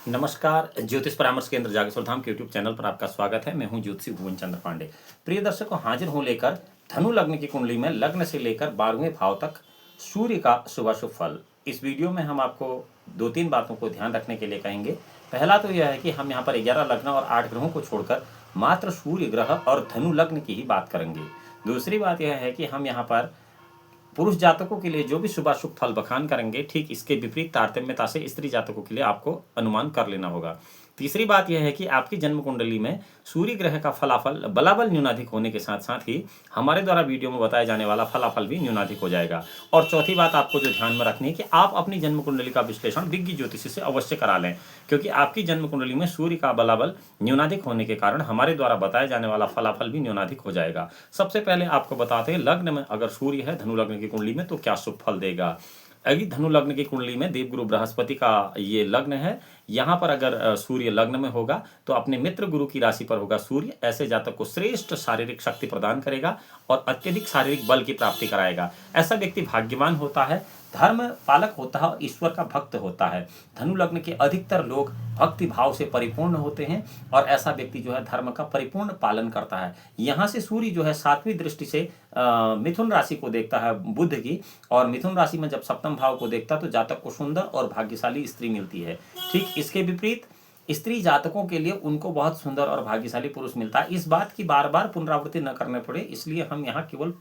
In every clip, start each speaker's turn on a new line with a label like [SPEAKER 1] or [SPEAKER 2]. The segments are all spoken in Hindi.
[SPEAKER 1] नमस्कार, ज्योतिष परामर्श केंद्र जागेश्वर धाम के यूट्यूब चैनल पर आपका स्वागत है। मैं हूं ज्योतिषी भुवन चंद्र पांडे। प्रिय दर्शकों, हाजिर हूं लेकर धनु लग्न की कुंडली में लग्न से लेकर 12वें भाव तक सूर्य का शुभाशुभ फल। इस वीडियो में हम आपको 2-3 बातों को ध्यान रखने के लिए कहेंगे। पहला तो यह है कि हम यहाँ पर 11 लग्न और 8 ग्रहों को छोड़कर मात्र सूर्य ग्रह और धनु लग्न की ही बात करेंगे। दूसरी बात यह है कि हम यहाँ पर पुरुष जातकों के लिए जो भी शुभाशुभ फल बखान करेंगे, ठीक इसके विपरीत तारतम्यता से स्त्री जातकों के लिए आपको अनुमान कर लेना होगा। तीसरी बात यह है कि आपकी जन्म कुंडली में सूर्य ग्रह का फलाफल बलाबल न्यूनाधिक होने के साथ साथ ही हमारे द्वारा वीडियो में बताया जाने वाला फलाफल भी न्यूनाधिक हो जाएगा। और चौथी बात आपको जो ध्यान में रखनी है कि आप अपनी जन्म कुंडली का विश्लेषण विज्ञ ज्योतिषी से अवश्य करा लें, क्योंकि आपकी जन्म कुंडली में सूर्य का बलाबल न्यूनाधिक होने के कारण हमारे द्वारा बताया जाने वाला फलाफल भी न्यूनाधिक हो जाएगा। सबसे पहले आपको बताते हैं, लग्न में अगर सूर्य है धनु लग्न की कुंडली में तो क्या शुभ फल देगा। अभी धनु लग्न की कुंडली में देवगुरु बृहस्पति का ये लग्न है। यहाँ पर अगर सूर्य लग्न में होगा तो अपने मित्र गुरु की राशि पर होगा सूर्य। ऐसे जातक को श्रेष्ठ शारीरिक शक्ति प्रदान करेगा और अत्यधिक शारीरिक बल की प्राप्ति कराएगा। ऐसा व्यक्ति भाग्यवान होता है, धर्म पालक होता है और ईश्वर का भक्त होता है। धनु लग्न के अधिकतर लोग भक्ति भाव से परिपूर्ण होते हैं और ऐसा व्यक्ति जो है धर्म का परिपूर्ण पालन करता है। यहाँ से सूर्य जो है 7वीं दृष्टि से मिथुन राशि को देखता है बुध की, और मिथुन राशि में जब 7वें भाव को देखता है तो जातक को सुंदर और भाग्यशाली स्त्री मिलती है। ठीक इसके विपरीत स्त्री जातकों के लिए उनको बहुत सुंदर और भाग्यशाली पुरुष मिलता है। इस बात की बार बार पुनरावृत्ति न करने पड़े, इसलिए हम यहाँ केवल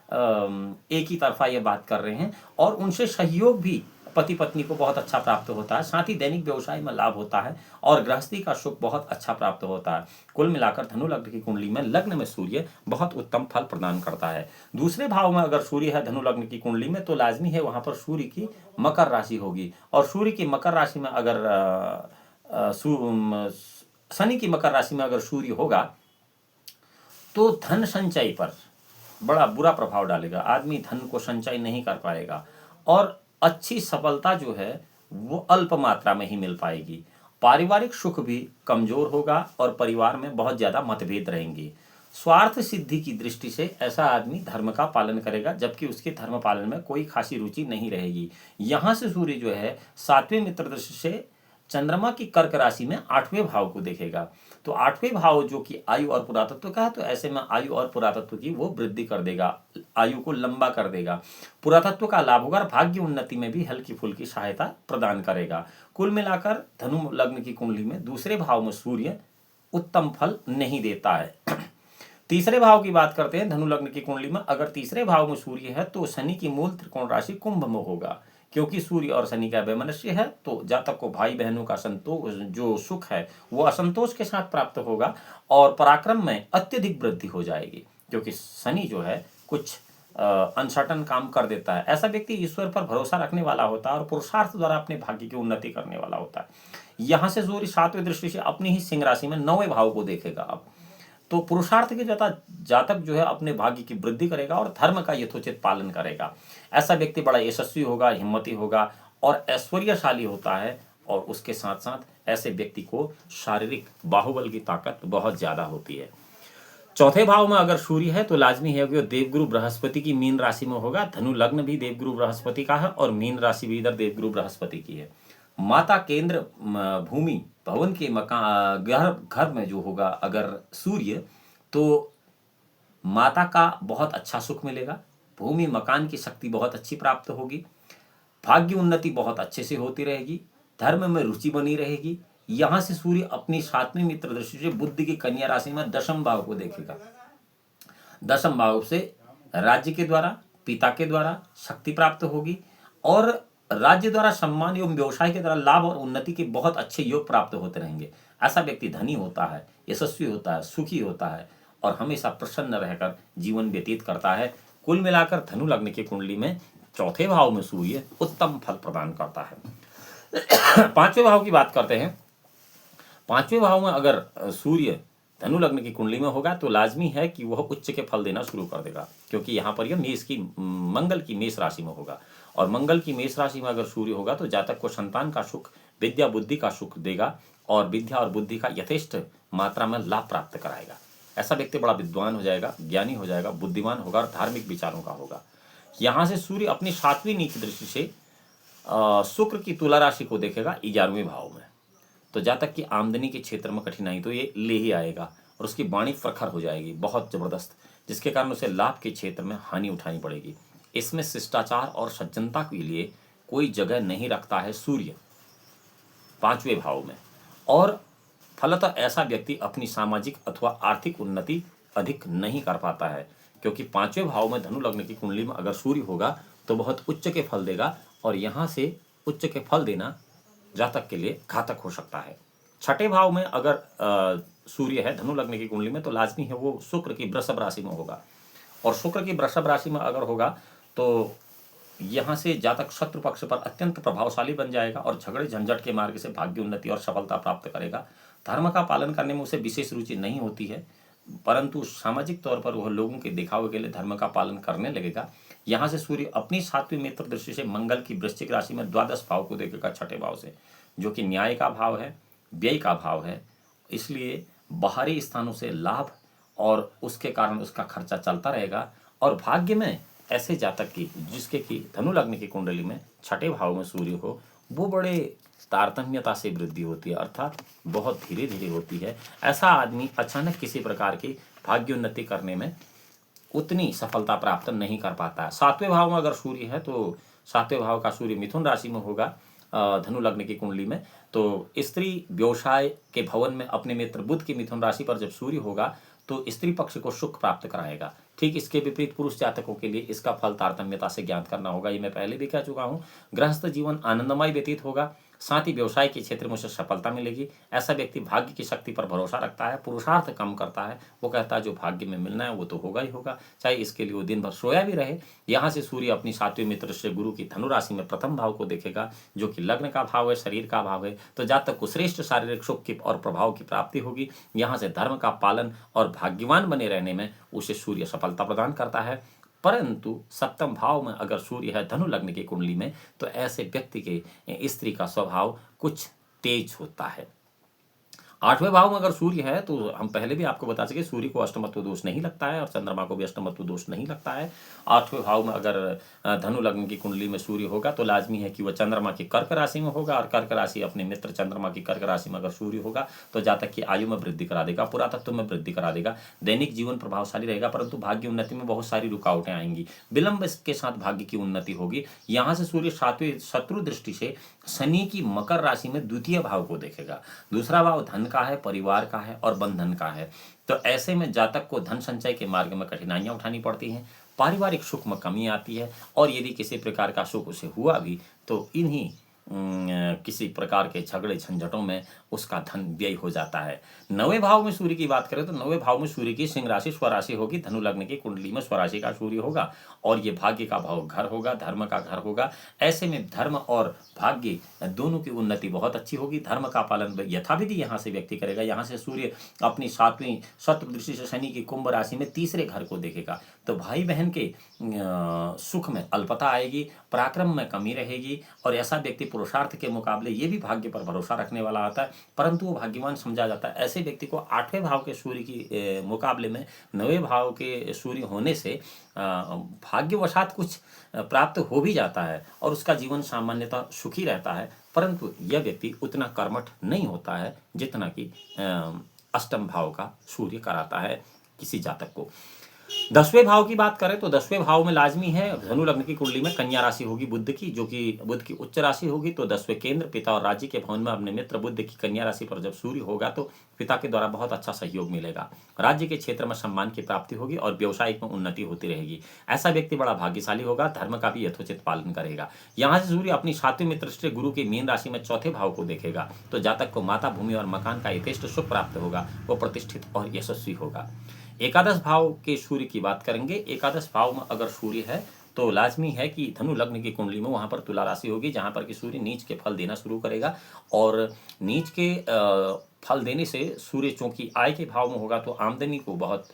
[SPEAKER 1] एक ही तरफा ये बात कर रहे हैं। और उनसे सहयोग भी पति पत्नी को बहुत अच्छा प्राप्त होता है। साथ ही दैनिक व्यवसाय में लाभ होता है और गृहस्थी का सुख बहुत अच्छा प्राप्त होता है। कुल मिलाकर धनु लग्न की कुंडली में लग्न में सूर्य बहुत उत्तम फल प्रदान करता है। दूसरे भाव में अगर सूर्य है धनु लग्न की कुंडली में तो लाजमी है वहां पर सूर्य की मकर राशि होगी। और सूर्य की मकर राशि में अगर शनि की मकर राशि में अगर सूर्य होगा तो धन संचय पर बड़ा बुरा प्रभाव डालेगा। आदमी धन को संचय नहीं कर पाएगा और अच्छी सफलता जो है वो अल्प मात्रा में ही मिल पाएगी। पारिवारिक सुख भी कमजोर होगा और परिवार में बहुत ज्यादा मतभेद रहेंगे। स्वार्थ सिद्धि की दृष्टि से ऐसा आदमी धर्म का पालन करेगा, जबकि उसके धर्म पालन में कोई खासी रुचि नहीं रहेगी। यहाँ से सूर्य जो है 7वें मित्र दृष्टि से चंद्रमा की कर्क राशि में 8वें भाव को देखेगा। तो 8वें भाव जो कि आयु और पुरातत्व का है, तो ऐसे में आयु और पुरातत्व की वो वृद्धि कर देगा, आयु को लंबा कर देगा। पुरातत्व का लाभ होगा और भाग्य उन्नति में भी हल्की फुल्की सहायता प्रदान करेगा। कुल मिलाकर धनु लग्न की कुंडली में दूसरे भाव में सूर्य उत्तम फल नहीं देता है। तीसरे भाव की बात करते हैं। धनु लग्न की कुंडली में अगर तीसरे भाव में सूर्य है तो शनि की मूल त्रिकोण राशि कुंभ में होगा। क्योंकि सूर्य और शनि का वैमनस्य है तो जातक को भाई बहनों का संतोष जो सुख है वो असंतोष के साथ प्राप्त होगा और पराक्रम में अत्यधिक वृद्धि हो जाएगी। क्योंकि शनि जो है कुछ अनसर्टन काम कर देता है। ऐसा व्यक्ति ईश्वर पर भरोसा रखने वाला होता है और पुरुषार्थ द्वारा अपने भाग्य की उन्नति करने वाला होता है। यहाँ से सूर्य 7वें दृष्टि से अपनी ही सिंह राशि में 9वें भाव को देखेगा। अब तो पुरुषार्थ के जातक जो है अपने भाग्य की वृद्धि करेगा और धर्म का यथोचित पालन करेगा। ऐसा व्यक्ति बड़ा यशस्वी होगा, हिम्मती होगा और ऐश्वर्यशाली होता है। और उसके साथ साथ ऐसे व्यक्ति को शारीरिक बाहुबल की ताकत बहुत ज्यादा होती है। चौथे भाव में अगर सूर्य है तो लाजमी है कि देवगुरु बृहस्पति की मीन राशि में होगा। धनु लग्न भी देवगुरु बृहस्पति का है और मीन राशि भी इधर देवगुरु बृहस्पति की है। माता केंद्र भूमि भवन के मकान घर में जो होगा अगर सूर्य, तो माता का बहुत अच्छा सुख मिलेगा। भूमि मकान की शक्ति बहुत अच्छी प्राप्त होगी। भाग्य उन्नति बहुत अच्छे से होती रहेगी। धर्म में रुचि बनी रहेगी। यहाँ से सूर्य अपनी 7वीं मित्र दृष्टि से बुध की कन्या राशि में 10वें भाव को देखेगा। 10वें भाव से राज्य के द्वारा, पिता के द्वारा शक्ति प्राप्त होगी और राज्य द्वारा सम्मान एवं व्यवसाय के द्वारा लाभ और उन्नति के बहुत अच्छे योग प्राप्त होते रहेंगे। ऐसा व्यक्ति धनी होता है, यशस्वी होता है, सुखी होता है और हमेशा प्रसन्न रहकर जीवन व्यतीत करता है। कुल मिलाकर धनु लग्न की कुंडली में चौथे भाव में सूर्य उत्तम फल प्रदान करता है। 5वें भाव की बात करते हैं। 5वें भाव में अगर सूर्य धनु लग्न की कुंडली में होगा तो लाजमी है कि वह उच्च के फल देना शुरू कर देगा। क्योंकि यहाँ पर यह मंगल की मेष राशि में होगा और मंगल की मेष राशि में अगर सूर्य होगा तो जातक को संतान का सुख, विद्या बुद्धि का सुख देगा और विद्या और बुद्धि का यथेष्ट मात्रा में लाभ प्राप्त कराएगा। ऐसा व्यक्ति बड़ा विद्वान हो जाएगा, ज्ञानी हो जाएगा, बुद्धिमान होगा और धार्मिक विचारों का होगा। यहाँ से सूर्य अपनी 7वीं नीच दृष्टि से शुक्र की तुला राशि को देखेगा 11वें भाव में। तो जहाँ तक कि आमदनी के क्षेत्र में कठिनाई तो ये ले ही आएगा और उसकी वाणी प्रखर हो जाएगी बहुत जबरदस्त, जिसके कारण उसे लाभ के क्षेत्र में हानि उठानी पड़ेगी। इसमें शिष्टाचार और सज्जनता के लिए कोई जगह नहीं रखता है सूर्य 5वें भाव में, और फलतः ऐसा व्यक्ति अपनी सामाजिक अथवा आर्थिक उन्नति अधिक नहीं कर पाता है, क्योंकि 5वें भाव में धनु लग्न की कुंडली में अगर सूर्य होगा तो बहुत उच्च के फल देगा, और यहाँ से उच्च के फल देना जातक के लिए घातक हो सकता है। 6ठे भाव में अगर सूर्य है धनु लग्न की कुंडली में तो लाजमी है वो शुक्र की वृषभ राशि में होगा, और शुक्र की वृषभ राशि में अगर होगा तो यहाँ से जातक शत्रु पक्ष पर अत्यंत प्रभावशाली बन जाएगा और झगड़े झंझट के मार्ग से भाग्य उन्नति और सफलता प्राप्त करेगा। धर्म का पालन करने में उसे विशेष रुचि नहीं होती है, परंतु सामाजिक तौर पर वह लोगों के दिखावे के लिए धर्म का पालन करने लगेगा। यहाँ से सूर्य अपनी 7वीं मित्र दृष्टि से मंगल की वृश्चिक राशि में द्वादश भाव को देखेगा 6ठे भाव से, जो कि न्याय का भाव है, व्यय का भाव है। इसलिए बाहरी स्थानों से लाभ और उसके कारण उसका खर्चा चलता रहेगा। और भाग्य में ऐसे जातक की जिसके कि धनु लग्न की कुंडली में 6ठे भाव में सूर्य हो, वो बड़े तारतम्यता से वृद्धि होती है, अर्थात बहुत धीरे धीरे होती है। ऐसा आदमी अचानक किसी प्रकार की भाग्योन्नति करने में उतनी सफलता प्राप्त नहीं कर पाता है। 7वें भाव में अगर सूर्य है तो 7वें भाव का सूर्य मिथुन राशि में होगा धनु लग्न की कुंडली में, तो स्त्री व्यवसाय के भवन में अपने मित्र बुध की मिथुन राशि पर जब सूर्य होगा तो स्त्री पक्ष को सुख प्राप्त कराएगा। ठीक इसके विपरीत पुरुष जातकों के लिए इसका फल तारतम्यता से ज्ञात करना होगा। ये मैं पहले भी कह चुका हूँ। गृहस्थ जीवन आनंदमय व्यतीत होगा, साथ ही व्यवसाय के क्षेत्र में उसे सफलता मिलेगी। ऐसा व्यक्ति भाग्य की शक्ति पर भरोसा रखता है, पुरुषार्थ कम करता है। वो कहता है जो भाग्य में मिलना है वो तो होगा ही होगा, चाहे इसके लिए वो दिन भर सोया भी रहे। यहाँ से सूर्य अपनी 7वीं मित्र से गुरु की धनु राशि में प्रथम भाव को देखेगा, जो कि लग्न का भाव है, शरीर का भाव है। तो जातक को श्रेष्ठ शारीरिक सुख की और प्रभाव की प्राप्ति होगी। यहाँ से धर्म का पालन और भाग्यवान बने रहने में उसे सूर्य सफलता प्रदान करता है। परंतु 7म भाव में अगर सूर्य है धनु लग्न की कुंडली में तो ऐसे व्यक्ति के स्त्री का स्वभाव कुछ तेज होता है। 8वें भाव में अगर सूर्य है तो हम पहले भी आपको बता सके सूर्य को अष्टमत्व दोष नहीं लगता है और चंद्रमा को भी अष्टमत्व दोष नहीं लगता है। 8वें भाव में अगर धनु लग्न की कुंडली में सूर्य होगा तो लाजमी है कि वह चंद्रमा की कर्क राशि में होगा, और कर्क राशि अपने मित्र चंद्रमा की कर्क राशि में अगर सूर्य होगा तो जातक की आयु में वृद्धि करा देगा, पुरातत्व में वृद्धि करा देगा, दैनिक जीवन प्रभावशाली रहेगा, परंतु भाग्य उन्नति में बहुत सारी रुकावटें आएंगी। विलंब के साथ भाग्य की उन्नति होगी। यहाँ से सूर्य 7वीं शत्रु दृष्टि से शनि की मकर राशि में द्वितीय भाव को देखेगा। दूसरा भाव धन का है, परिवार का है और बंधन का है। तो ऐसे में जातक को धन संचय के मार्ग में कठिनाइयां उठानी पड़ती हैं, पारिवारिक सुख में कमी आती है, और यदि किसी प्रकार का सुख उसे हुआ भी तो इन्हीं किसी प्रकार के झगड़े झंझटों में उसका धन व्यय हो जाता है। 9वें भाव में सूर्य की बात करें तो 9वें भाव में सूर्य की सिंह राशि स्वराशि होगी। धनु लग्न की कुंडली में स्वराशि का सूर्य होगा और ये भाग्य का भाव घर होगा, धर्म का घर होगा। ऐसे में धर्म और भाग्य दोनों की उन्नति बहुत अच्छी होगी। धर्म का पालन यथाविधि यहाँ से व्यक्ति करेगा। यहाँ से सूर्य अपनी 7वीं शत्रु दृष्टि से शनि की कुंभ राशि में तीसरे घर को देखेगा, तो भाई बहन के सुख में अल्पता आएगी, पराक्रम में कमी रहेगी, और ऐसा व्यक्ति पुरुषार्थ के मुकाबले ये भी भाग्य पर भरोसा रखने वाला आता है, परंतु वो भाग्यवान समझा जाता है। ऐसे व्यक्ति को 8वें भाव के सूर्य की मुकाबले में 9वें भाव के सूर्य होने से भाग्यवशात कुछ प्राप्त हो भी जाता है और उसका जीवन सामान्यतः सुखी रहता है, परंतु यह व्यक्ति उतना कर्मठ नहीं होता है जितना कि 8म भाव का सूर्य कराता है किसी जातक को। 10वें भाव की बात करें तो 10वें भाव में लाजमी है धनु लग्न की कुंडली में कन्या राशि होगी बुध की, जो कि बुध की उच्च राशि होगी। तो 10वें केंद्र पिता और राज्य के भवन में अपने मित्र बुध की कन्या राशि पर जब सूर्य होगा तो पिता के द्वारा बहुत अच्छा सहयोग मिलेगा, राज्य के क्षेत्र में सम्मान की प्राप्ति होगी और व्यवसायिक में उन्नति होती रहेगी। ऐसा व्यक्ति बड़ा भाग्यशाली होगा, धर्म का भी यथोचित पालन करेगा। यहाँ से सूर्य अपनी 7वीं मित्र से गुरु के मीन राशि में 4थे भाव को देखेगा, तो जातक को माता, भूमि और मकान का यथेष्ट सुख प्राप्त होगा, वो प्रतिष्ठित और यशस्वी होगा। एकादश भाव के सूर्य की बात करेंगे। एकादश भाव में अगर सूर्य है तो लाजमी है कि धनु लग्न की कुंडली में वहाँ पर तुला राशि होगी, जहाँ पर कि सूर्य नीच के फल देना शुरू करेगा, और नीच के फल देने से सूर्य चूंकि आय के भाव में होगा तो आमदनी को बहुत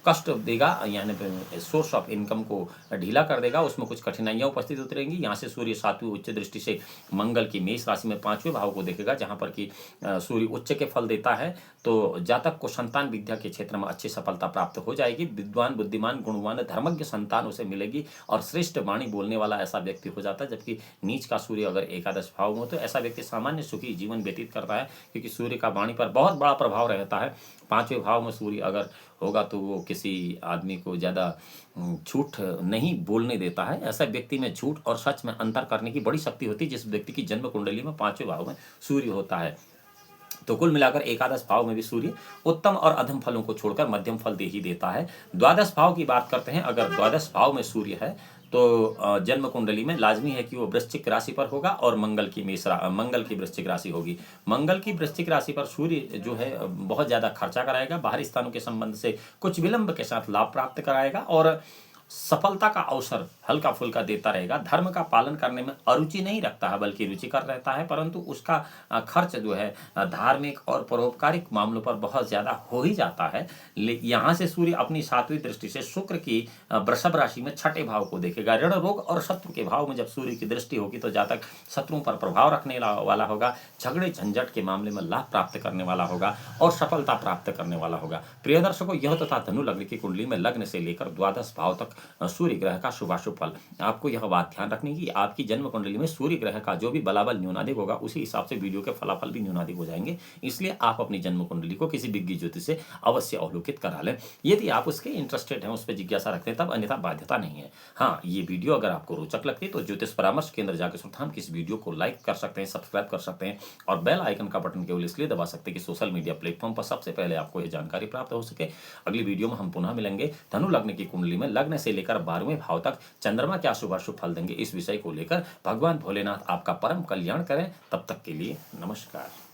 [SPEAKER 1] कष्ट देगा, यानी सोर्स ऑफ इनकम को ढीला कर देगा, उसमें कुछ कठिनाइयां उपस्थित होती रहेंगी। यहाँ से सूर्य 7वीं उच्च दृष्टि से मंगल की मेष राशि में 5वें भाव को देखेगा, जहाँ पर कि सूर्य उच्च के फल देता है। तो जातक को संतान विद्या के क्षेत्र में अच्छी सफलता प्राप्त हो जाएगी। विद्वान, बुद्धिमान, गुणवान, धर्मज्ञ संतान उसे मिलेगी और श्रेष्ठ वाणी बोलने वाला ऐसा व्यक्ति हो जाता है। जबकि नीच का सूर्य अगर एकादश भाव में हो तो ऐसा व्यक्ति सामान्य सुखी जीवन व्यतीत करता है, क्योंकि सूर्य का वाणी पर बहुत बड़ा प्रभाव रहता है। 5वें भाव में सूर्य अगर होगा तो वो किसी आदमी को ज़्यादा झूठ नहीं बोलने देता है। ऐसा व्यक्ति में झूठ और सच में अंतर करने की बड़ी शक्ति होती है, जिस व्यक्ति की जन्म कुंडली में 5वें भाव में सूर्य होता है। तो कुल मिलाकर एकादश भाव में भी सूर्य उत्तम और अधम फलों को छोड़कर मध्यम फल दे ही देता है। द्वादश भाव की बात करते हैं। अगर द्वादश भाव में सूर्य है तो जन्म कुंडली में लाजमी है कि वो वृश्चिक राशि पर होगा और मंगल की वृश्चिक राशि होगी। मंगल की वृश्चिक राशि पर सूर्य जो है बहुत ज़्यादा खर्चा कराएगा, बाहरी स्थानों के संबंध से कुछ विलंब के साथ लाभ प्राप्त कराएगा और सफलता का अवसर हल्का फुल्का देता रहेगा। धर्म का पालन करने में अरुचि नहीं रखता है, बल्कि रुचिकर रहता है, परंतु उसका खर्च जो है धार्मिक और परोपकारिक मामलों पर बहुत ज़्यादा हो ही जाता है। यहाँ से सूर्य अपनी 7वीं दृष्टि से शुक्र की वृषभ राशि में 6ठे भाव को देखेगा। ऋण, रोग और शत्रु के भाव में जब सूर्य की दृष्टि होगी तो जातक शत्रुओं पर प्रभाव रखने वाला होगा, झगड़े झंझट के मामले में लाभ प्राप्त करने वाला होगा और सफलता प्राप्त करने वाला होगा। प्रिय दर्शकों, यह तथा धनु लग्न की कुंडली में लग्न से लेकर द्वादश भाव तक सूर्य ग्रह का शुभाशुभ फल। आपको यह बात ध्यान रखनी कि आपकी जन्म कुंडली में सूर्य ग्रह का जो भी बलाबल न्यूनाधिक होगा, उसी हिसाब से वीडियो के फलाफल भी न्यूनाधिक हो जाएंगे। इसलिए आप अपनी जन्म कुंडली को किसी विज्ञ ज्योतिष से अवश्य अवलोकित करा लें, यदि आप उसके इंटरेस्टेड हैं, उस पर जिज्ञासा रखते हैं तब, अन्यथा बाध्यता नहीं है। हाँ, ये वीडियो अगर आपको रोचक लगती है तो ज्योतिष परामर्श केंद्र जाकर सुनता इस वीडियो को लाइक कर सकते हैं, सब्सक्राइब कर सकते हैं और बेल आइकन का बटन केवल इसलिए दबा सकते हैं कि सोशल मीडिया प्लेटफॉर्म पर सबसे पहले आपको यह जानकारी प्राप्त हो सके। अगली वीडियो में हम पुनः मिलेंगे। धनु लग्न की कुंडली में लग्न से लेकर 12वें भाव तक चंद्रमा क्या शुभाशुभ फल देंगे, इस विषय को लेकर भगवान भोलेनाथ आपका परम कल्याण करें। तब तक के लिए नमस्कार।